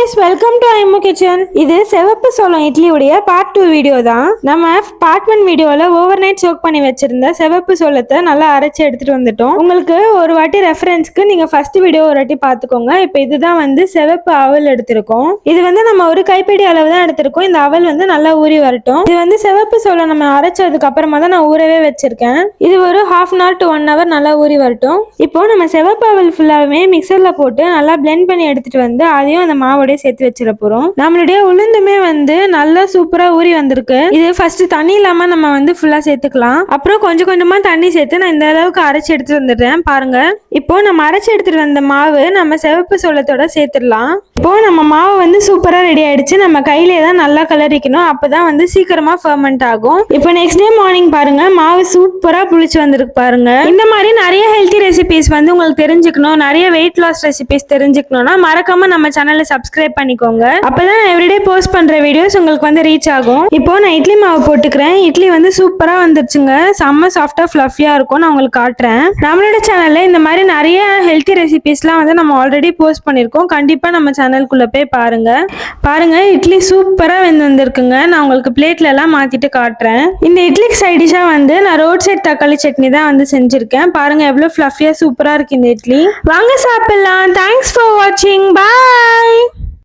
guys, welcome to IMO Kitchen. இது செவப்பு சோளம் இட்லி உடைய பார்ட் 2 வீடியோ தான். நம்ம பார்ட் 1 வீடியோல ஓவர் நைட் சோக் பண்ணி வச்சிருந்த செவப்பு சோளத்தை நல்லா அரைச்சு எடுத்துட்டு வந்துட்டோம். உங்களுக்கு ஒரு வாட்டி ரெஃபரன்ஸ்க்கு நீங்க ஃபர்ஸ்ட் வீடியோ ஒரு வாட்டி பாத்துக்கோங்க. இப்போ இதுதான் வந்து செவப்பு அவல் எடுத்திருக்கோம். இது வந்து நம்ம ஒரு கைப்பிடி அளவு தான் எடுத்திருக்கோம். இந்த அவல் வந்து நல்லா ஊறி வரட்டும். இது வந்து செவப்பு சோளம் நம்ம அரைச்சதுக்கு அப்புறமா தான் நான் ஊறவே வச்சிருக்கேன். இது ஒரு half an hour to 1 hour நல்லா ஊறி வரட்டும். இப்போ நம்ம செவப்பு அவல் ஃபுல்லாவே மிக்சர்ல போட்டு நல்லா blend பண்ணி எடுத்துட்டு வந்து அதையும் அந்த மாவோட சேர்த்து வச்சிட போறோம். நம்மளுடைய உளுந்துமே வந்து நல்லா சூப்பரா ஊறி வந்திருக்கு. இது ஃபர்ஸ்ட் தண்ணி இல்லாம நம்ம வந்து ஃபுல்லா சேர்த்துக்கலாம். அப்புறம் கொஞ்சம் கொஞ்சமா தண்ணி சேர்த்து நான் இந்த அளவுக்கு அரைச்சு எடுத்துட்டு வந்துடுறேன் பாருங்க. இப்போ நம்ம அரைச்சு எடுத்துட்டு வந்த மாவு நம்ம செவப்பு சோளத்தோட சேர்த்துடலாம். இப்போ நம்ம மாவு வந்து சூப்பரா ரெடி ஆயிடுச்சு. நம்ம கையிலே தான் நல்லா கலரிக்கணும், அப்பதான் வந்து சீக்கிரமா ஃபெர்மெண்ட் ஆகும். இப்போ நெக்ஸ்ட் டே மார்னிங் பாருங்க, மாவு சூப்பரா புளிச்சு வந்திருக்கு பாருங்க. இந்த மாதிரி நிறைய ஹெல்த்தி ரெசிபிஸ் வந்து உங்களுக்கு தெரிஞ்சுக்கணும், நிறைய வெயிட் லாஸ் ரெசிபிஸ் தெரிஞ்சுக்கணும்னா மறக்காம நம்ம சேனலை சப்ஸ்கிரைப் பண்ணிக்கோங்க. அப்பதான் எவ்ரிடே போஸ்ட் பண்ற வீடியோஸ் உங்களுக்கு வந்து ரீச் ஆகும். இப்போ நான் இட்லி மாவு போட்டுக்கிறேன். இட்லி வந்து சூப்பரா வந்துருச்சுங்க, செம்ம சாஃப்டா ஃபிளஃபியா இருக்கும். நான் உங்களுக்கு காட்டுறேன். நம்மளோட சேனல்ல இந்த மாதிரி நிறைய ஹெல்த்தி ரெசிபிஸ்லாம் வந்து நம்ம ஆல்ரெடி போஸ்ட் பண்ணிருக்கோம். கண்டிப்பா நம்ம சேனலுக்குள்ள போய் பாருங்க இட்லி சூப்பரா வந்திருக்குங்க. நான் உங்களுக்கு பிளேட்ல எல்லாம் மாத்திட்டு காட்டுறேன். இந்த இட்லிக்கு சைட் டிஷ்ஷா வந்து நான் ரோட் சைட் தக்காளி சட்னி தான் வந்து செஞ்சிருக்கேன். பாருங்க எவ்வளவு ஃபிளஃபியா சூப்பரா இருக்கு இந்த இட்லி. வாங்க சாப்பிடலாம். தேங்க்ஸ் ஃபார் வாட்சிங். பாய்.